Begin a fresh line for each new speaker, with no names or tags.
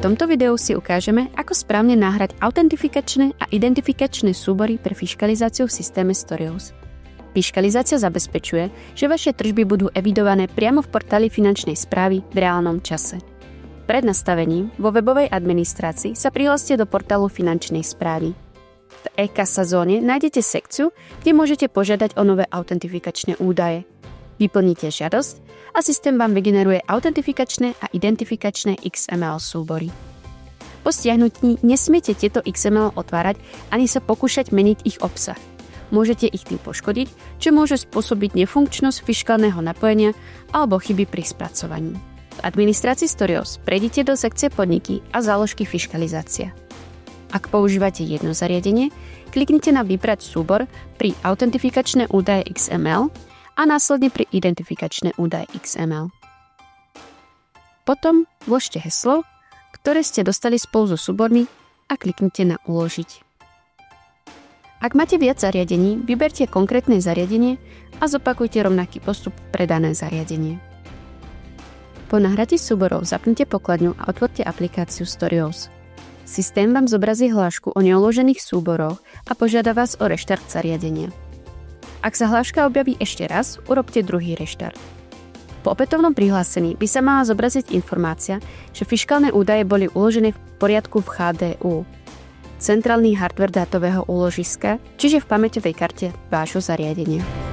tomto videu si ukážeme, ako správne nahrať autentifikačné a identifikačné súbory pre fiškalizáciu v systéme Storious. Fiškalizácia zabezpečuje, že vaše tržby budú evidované priamo v portáli finančnej správy v reálnom čase. Pred nastavením vo webovej administrácii sa prihláste do portálu finančnej správy. V e-kasa zóne nájdete sekciu, kde môžete požiadať o nové autentifikačné údaje. Vyplníte žiadosť a systém vám vygeneruje autentifikačné a identifikačné XML súbory. Po stiahnutí nesmiete tieto XML otvárať ani sa pokúšať meniť ich obsah. Môžete ich tým poškodiť, čo môže spôsobiť nefunkčnosť fiškálneho napojenia alebo chyby pri spracovaní. V administrácii Storious prejdite do sekcie Podniky a záložky Fiškalizácia. Ak používate jedno zariadenie, kliknite na Vybrať súbor pri Autentifikačné údaje XML a následne pri Identifikačné údaje XML. Potom vložte heslo, ktoré ste dostali spolu so súbormi a kliknite na Uložiť. Ak máte viac zariadení, vyberte konkrétne zariadenie a zopakujte rovnaký postup pre dané zariadenie. Po nahratí súborov zapnite pokladňu a otvorte aplikáciu Storious. Systém vám zobrazí hlášku o neuložených súboroch a požiada vás o reštart zariadenia. Ak sa hláška objaví ešte raz, urobte druhý reštart. Po opätovnom prihlásení by sa mala zobraziť informácia, že fiškálne údaje boli uložené v poriadku v HDU, centrálny hardware dátového úložiska, čiže v pamäťovej karte vášho zariadenia.